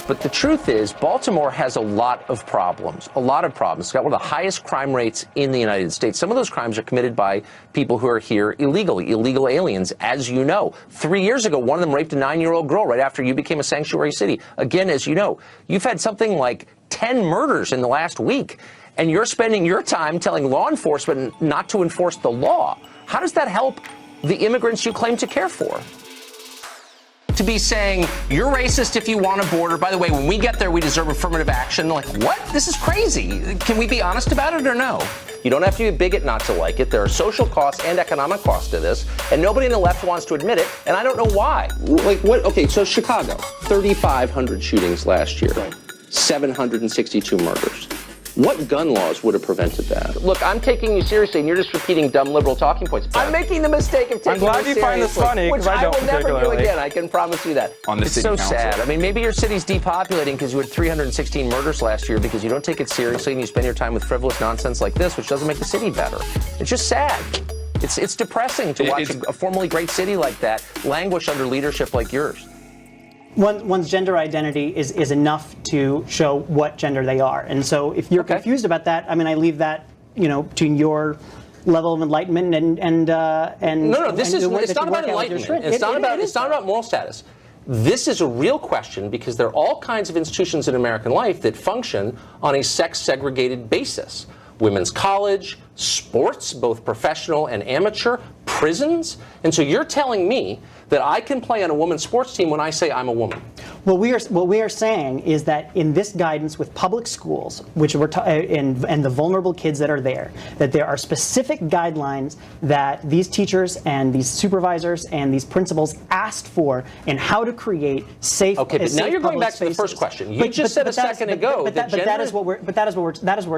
But the truth is, Baltimore has a lot of problems. It's got one of the highest crime rates in the United States. Some of those crimes are committed by people who are here illegally, illegal aliens, as you know. 3 years ago, one of them raped a 9-year-old girl right after you became a sanctuary city. Again, as you know, you've had something like 10 murders in the last week, and you're spending your time telling law enforcement not to enforce the law. How does that help the immigrants you claim to care for? To be saying, you're racist if you want a border. By the way, when we get there, we deserve affirmative action. Like, what? This is crazy. Can we be honest about it or no? You don't have to be a bigot not to like it. There are social costs and economic costs to this, and nobody on the left wants to admit it, and I don't know why. Like, what? Okay, so Chicago, 3,500 shootings last year, 762 murders. What gun laws would have prevented that? Look, I'm taking you seriously, and you're just repeating dumb liberal talking points. I'm making the mistake of taking you seriously. I'm glad you find this funny, which I will never do again. I can promise you that. On the city council. It's so sad. I mean, maybe your city's depopulating because you had 316 murders last year because you don't take it seriously and you spend your time with frivolous nonsense like this, which doesn't make the city better. It's just sad. It's depressing to watch a formerly great city like that languish under leadership like yours. One's gender identity is enough to show what gender they are. And so if you're confused about that, I mean, I leave that, to your level of enlightenment and No, it's not about enlightenment. It's not about moral status. This is a real question because there are all kinds of institutions in American life that function on a sex-segregated basis. Women's college, sports, both professional and amateur, prisons. And so you're telling me that I can play on a women's sports team when I say I'm a woman. What we are saying is that in this guidance with public schools, which we're and the vulnerable kids that are there, that there are specific guidelines that these teachers and these supervisors and these principals asked for in how to create safe. Okay, but now you're going back to the first question. You just said a second ago that that is what we're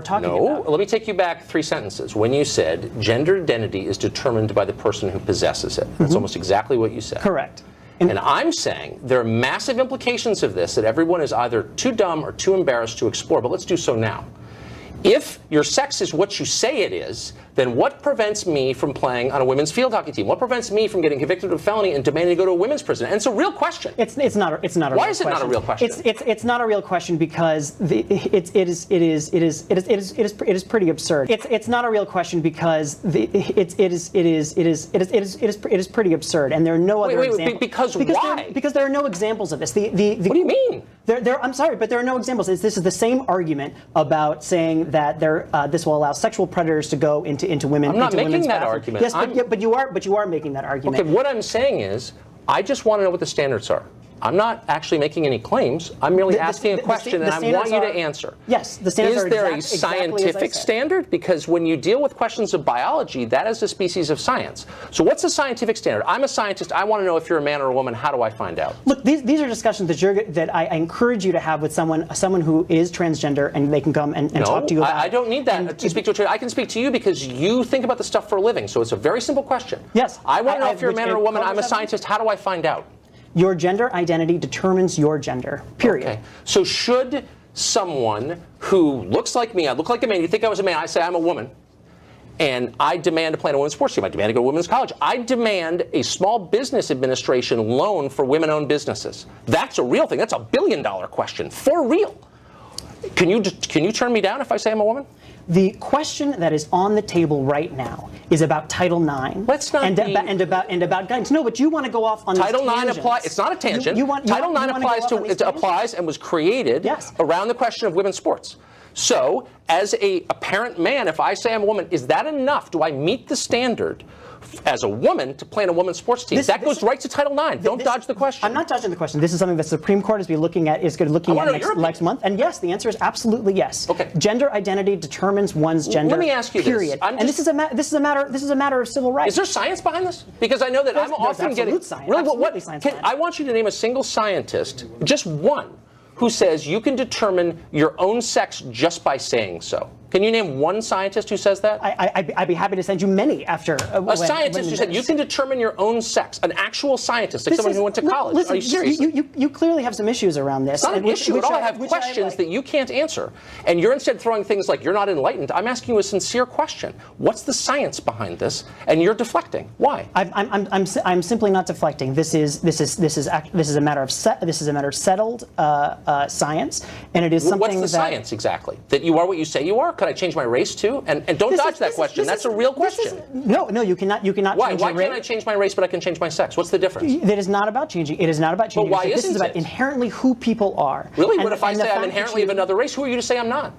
talking about. No, let me take you back 3 sentences. When you said gender identity is determined by the person who possesses it, that's almost exactly what you said. Correct. And I'm saying there are massive implications of this that everyone is either too dumb or too embarrassed to explore, but let's do so now. If your sex is what you say it is, then what prevents me from playing on a women's field hockey team? What prevents me from getting convicted of a felony and demanding to go to a women's prison? And it's a real question. It's not a real question. Why is it not a real question? It's not a real question because it is pretty absurd. It's not a real question because it is pretty absurd, and there are no other examples. Why? Because there are no examples of this. What do you mean? I'm sorry, but there are no examples. This is the same argument about saying that this will allow sexual predators to go into women. I'm not into making that bathrooms. argument. Yes, but you are making that argument. Okay, what I'm saying is, I just want to know what the standards are. I'm not actually making any claims. I'm merely asking a question, and I want you to answer. Yes, the standards are Is there a scientific standard? Because when you deal with questions of biology, that is a species of science. So what's the scientific standard? I'm a scientist. I want to know if you're a man or a woman. How do I find out? Look, these are discussions that I encourage you to have with someone who is transgender, and they can come and talk to you about. I don't need that to speak to a. I can speak to you because you think about this stuff for a living. So it's a very simple question. Yes. I want to know if you're a man or a woman. I'm a scientist. How do I find out? Your gender identity determines your gender, period. Okay. So should someone who looks like me, I look like a man, you think I was a man, I say I'm a woman, and I demand to play on a women's sports team, I demand to go to women's college, I demand a small business administration loan for women-owned businesses. That's a real thing. That's a billion-dollar question, for real. Can you turn me down if I say I'm a woman? The question that is on the table right now is about Title IX. Let's not and about guidance. No, but you want to go off on Title these tangents. IX applies. It's not a tangent. Title IX applies and was created around the question of women's sports. So, as a apparent man, if I say I'm a woman, is that enough? Do I meet the standard as a woman to play in a women's sports team? That goes right to Title IX. Don't dodge the question. I'm not dodging the question. This is something the Supreme Court is looking at next month. And yes, the answer is absolutely yes. Okay. Gender identity determines one's gender. Let me ask you period. This. This is a matter of civil rights. Is there science behind this? Because I know that I'm often getting science. Really, science. I want you to name a single scientist, just one, who says you can determine your own sex just by saying so. Can you name one scientist who says that? I'd be happy to send you many after. A scientist who said you can determine your own sex. An actual scientist, like someone who went to college. Listen, Are you serious? you clearly have some issues around this. It's not an issue at all. I have questions that you can't answer. And you're instead throwing things like you're not enlightened. I'm asking you a sincere question. What's the science behind this? And you're deflecting. Why? I'm simply not deflecting. This is a matter of settled science, and it is something. What's the science exactly? That you are what you say you are? Could I change my race too? And don't dodge that question. That's a real question. No, you cannot. Why? Change Why your can't I change my race, but I can change my sex? What's the difference? It is not about changing. It is not about changing. But why this isn't is about it? Inherently who people are. Really? What if I say I'm inherently of another race? Who are you to say I'm not?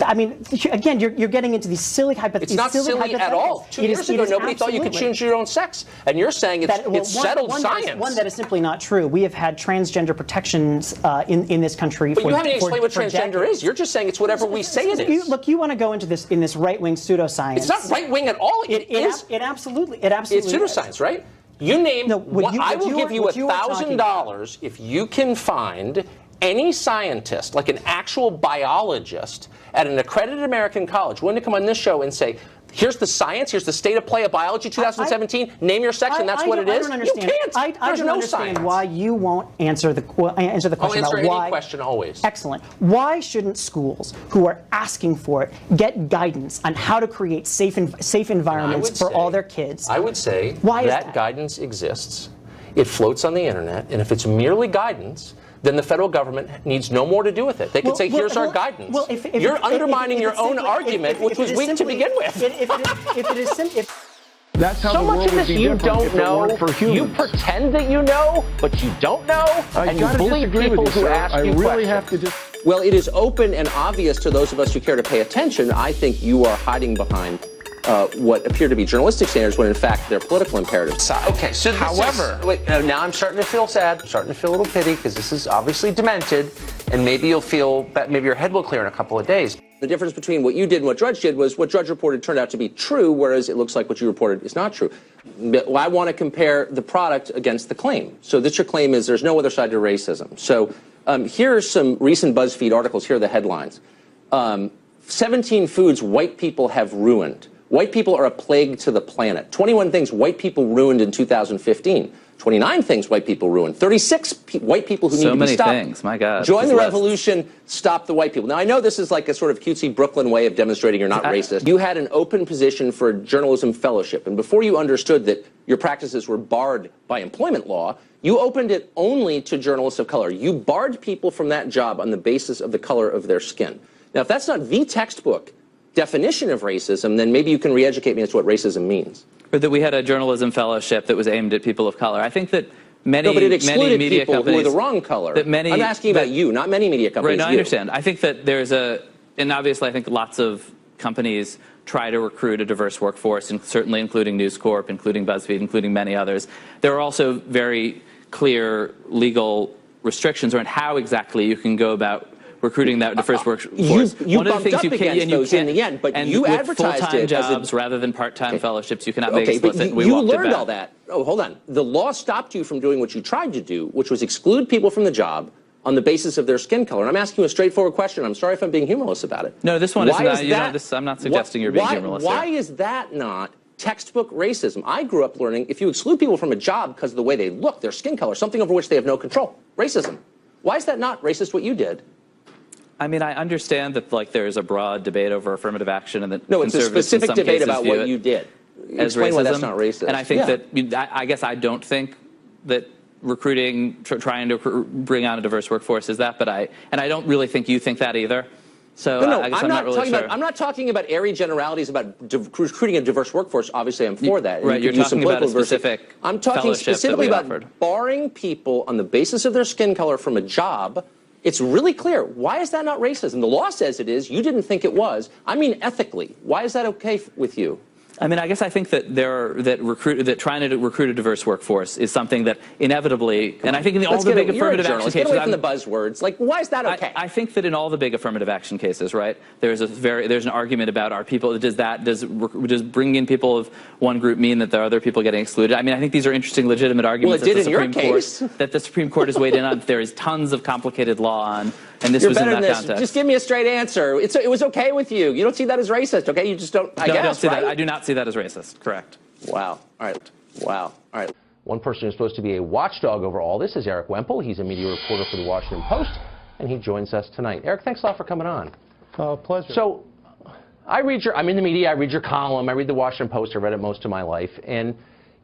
I mean, again, you're getting into these silly hypotheticals. It's not silly at all. 2 years ago, nobody thought you could change your own sex. And you're saying it's settled science. One that is simply not true. We have had transgender protections in this country but for you haven't explained what transgender decades. is. You're just saying it's whatever we say it is. Look, you want to go into this in this right-wing pseudoscience. It's not right-wing at all. It is. It absolutely It's pseudoscience, right? You name. I will give you $1,000 if you can find any scientist, like an actual biologist at an accredited American college, willing to come on this show and say, here's the science, here's the state of play of biology 2017, name your sex, and that's what it is? You can't. I don't understand why you won't answer the question I'll answer about why. any question always. Excellent. Why shouldn't schools who are asking for it get guidance on how to create safe environments for all their kids? I would say that guidance exists. It floats on the internet, and if it's merely guidance, then the federal government needs no more to do with it. They could say, here's our guidance. You're undermining your own argument, which was weak to begin with. That's how so much of this you don't know. You pretend that you know, but you don't know, and you bully people who ask you questions. Well, it is open and obvious to those of us who care to pay attention. I think you are hiding behind what appear to be journalistic standards when in fact they're political imperatives. Okay, so however, now I'm starting to feel sad. I'm starting to feel a little pity because this is obviously demented, and maybe you'll feel that maybe your head will clear in a couple of days. The difference between what you did and what Drudge did was what Drudge reported turned out to be true, whereas it looks like what you reported is not true. Well, I want to compare the product against the claim. So this your claim is there's no other side to racism. So here are some recent BuzzFeed articles. Here are the headlines. 17 foods white people have ruined. White people are a plague to the planet. 21 things white people ruined in 2015. 29 things white people ruined. 36 white people who need to be stopped. So many things, my God. Join the revolution, stop the white people. Now, I know this is like a sort of cutesy Brooklyn way of demonstrating you're not racist. You had an open position for a journalism fellowship, and before you understood that your practices were barred by employment law, you opened it only to journalists of color. You barred people from that job on the basis of the color of their skin. Now, if that's not the textbook definition of racism, then maybe you can re-educate me as to what racism means. Or that we had a journalism fellowship that was aimed at people of color. I think that many media people companies who were the wrong color. That many, I'm asking about you, not many media companies. Right, no, I understand. I think that and obviously I think lots of companies try to recruit a diverse workforce, and certainly including News Corp, including BuzzFeed, including many others. There are also very clear legal restrictions on how exactly you can go about recruiting that diverse workforce. You bumped up against those in the end, but you advertised it as jobs rather than part-time fellowships. You cannot make explicit. But you learned all that. Oh, hold on. The law stopped you from doing what you tried to do, which was exclude people from the job on the basis of their skin color. And I'm asking you a straightforward question. I'm sorry if I'm being humorless about it. No, this one isn't. I'm not suggesting you're being humorless. Why is that not textbook racism? I grew up learning if you exclude people from a job because of the way they look, their skin color, something over which they have no control, racism. Why is that not racist what you did? I mean, I understand that there's a broad debate over affirmative action, and that no, it's a specific debate about what you did. Explain why that's not racist. And I think that I guess I don't think that recruiting, trying to bring on a diverse workforce is that, but I don't really think you think that either. So no, I guess I'm not really sure. I'm not talking about airy generalities about recruiting a diverse workforce. Obviously, I'm for that. Right, you're talking about a specific. I'm talking specifically about barring people on the basis of their skin color from a job. It's really clear. Why is that not racism? The law says it is. You didn't think it was. I mean, ethically. Why is that okay with you? I mean, I guess I think that that trying to recruit a diverse workforce is something that inevitably, and I think in all the big affirmative action cases, get away from the buzzwords. Like, why is that okay? I think that in all the big affirmative action cases, right, there's an argument about are people does bringing in people of one group mean that there are other people getting excluded? I mean, I think these are interesting, legitimate arguments that the Supreme Court has weighed in on. There is tons of complicated law on And this You're was in better that than this. context. Just give me a straight answer. It was okay with you. You don't see that as racist, okay? You just don't, I No, guess, I don't see right? that. I do not see that as racist. Correct. Wow. All right. Wow. All right. One person who's supposed to be a watchdog over all this is Eric Wemple. He's a media reporter for the Washington Post, and he joins us tonight. Eric, thanks a lot for coming on. Pleasure. So, I'm in the media, I read your column, I read the Washington Post, I read it most of my life, and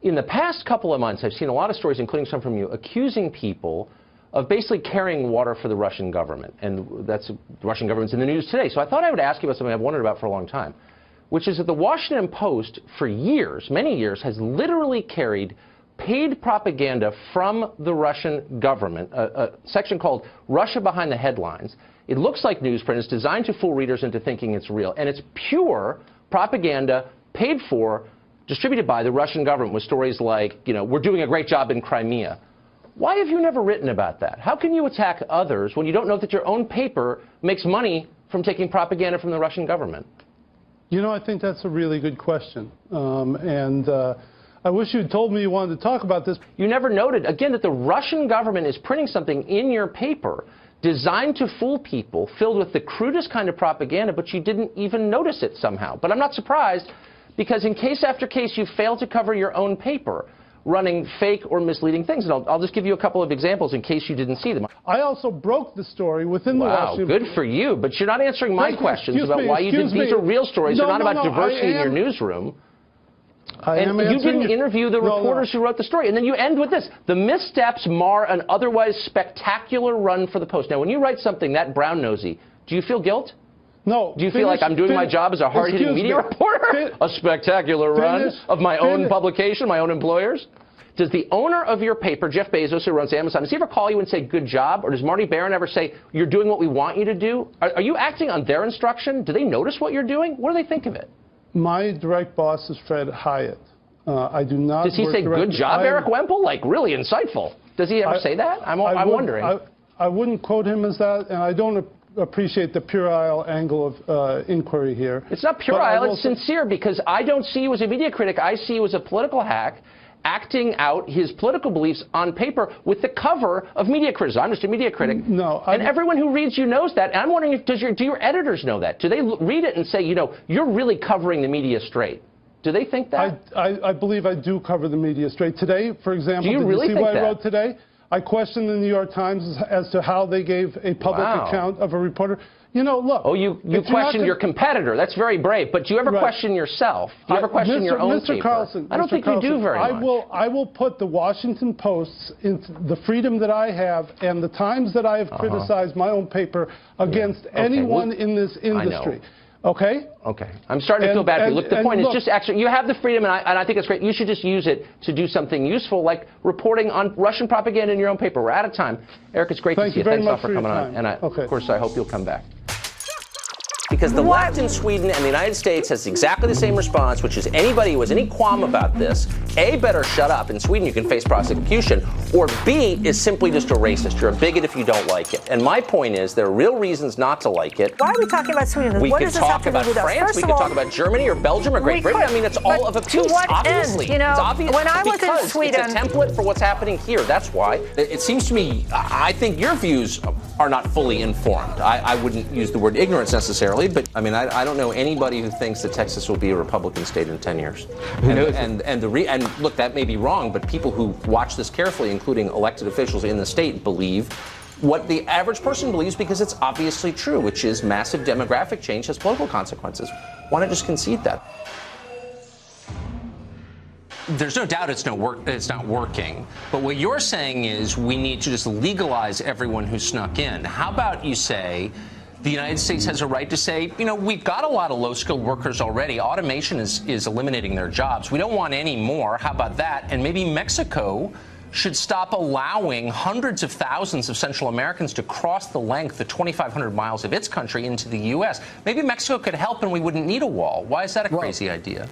in the past couple of months, I've seen a lot of stories, including some from you, accusing people of basically carrying water for the Russian government. And the Russian government's in the news today. So I thought I would ask you about something I've wondered about for a long time, which is that the Washington Post, for years, many years, has literally carried paid propaganda from the Russian government, a section called Russia Behind the Headlines. It looks like newsprint. It's designed to fool readers into thinking it's real. And it's pure propaganda paid for, distributed by the Russian government with stories like, you know, we're doing a great job in Crimea. Why have you never written about that? How can you attack others when you don't know that your own paper makes money from taking propaganda from the Russian government? You know, I think that's a really good question. I wish you'd told me you wanted to talk about this. You never noted, again, that the Russian government is printing something in your paper designed to fool people, filled with the crudest kind of propaganda, but you didn't even notice it somehow. But I'm not surprised, because in case after case, you fail to cover your own paper, running fake or misleading things. And I'll just give you a couple of examples in case you didn't see them. I also broke the story within the Washington Post. Wow, good for you. But you're not answering my questions about why you did. These are real stories. They're not about diversity in your newsroom. And you didn't interview the reporters who wrote the story. And then you end with this. The missteps mar an otherwise spectacular run for the Post. Now, when you write something that brown-nosy, do you feel guilt? No. Do you feel like I'm doing my job as a hard-hitting media reporter? A spectacular run of my own publication, my own employers? Does the owner of your paper, Jeff Bezos, who runs Amazon, does he ever call you and say, good job? Or does Marty Barron ever say, you're doing what we want you to do? Are you acting on their instruction? Do they notice what you're doing? What do they think of it? My direct boss is Fred Hyatt. I do not. Does he say, good job, Eric Wemple? Like, really insightful. Does he ever say that? I'm wondering. I wouldn't quote him as that, and I don't appreciate the puerile angle of inquiry here. It's not puerile, it's sincere, because I don't see you as a media critic. I see you as a political hack acting out his political beliefs on paper with the cover of media criticism. I'm just a media critic. No. And everyone who reads you knows that. And I'm wondering, do your editors know that? Do they read it and say, you know, you're really covering the media straight? Do they think that? I believe I do cover the media straight. Today, for example, do you really see think what that? I wrote today? I questioned the New York Times as to how they gave a public account of a reporter. You know, look. Oh, you questioned your competitor. That's very brave. But do you ever question yourself? Do you ever question your own paper? Carlson, I don't think you do very much. I will put the Washington Post, into the freedom that I have and the times that I have criticized my own paper against anyone in this industry. Okay? Okay. I'm starting to feel bad for you. Look, the point is just actually, you have the freedom, and I think it's great. You should just use it to do something useful, like reporting on Russian propaganda in your own paper. We're out of time. Eric, it's great to see you. Thanks a lot for coming on. And of course, I hope you'll come back. Because the left in Sweden and the United States has exactly the same response, which is anybody who has any qualm about this, A, better shut up. In Sweden, you can face prosecution. Or B, is simply just a racist. You're a bigot if you don't like it. And my point is, there are real reasons not to like it. Why are we talking about Sweden? We what could does this have talk to do about with us? France. First We of could all, talk about Germany or Belgium or Great Britain. I mean, it's all of a piece, to what obviously. End? You know, it's obvious when I was because in Sweden, it's a template for what's happening here. That's why. It seems to me, I think your views are not fully informed. I wouldn't use the word ignorance necessarily, but I mean, I don't know anybody who thinks that Texas will be a Republican state in 10 years. And look, that may be wrong, but people who watch this carefully, including elected officials in the state, believe what the average person believes because it's obviously true, which is massive demographic change has political consequences. Why not just concede that? There's no doubt it's not working. But what you're saying is we need to just legalize everyone who snuck in. How about you say the United States has a right to say, you know, we've got a lot of low-skilled workers already. Automation is eliminating their jobs. We don't want any more. How about that? And maybe Mexico should stop allowing hundreds of thousands of Central Americans to cross the length, the 2,500 miles of its country into the U.S. Maybe Mexico could help and we wouldn't need a wall. Why is that a crazy idea?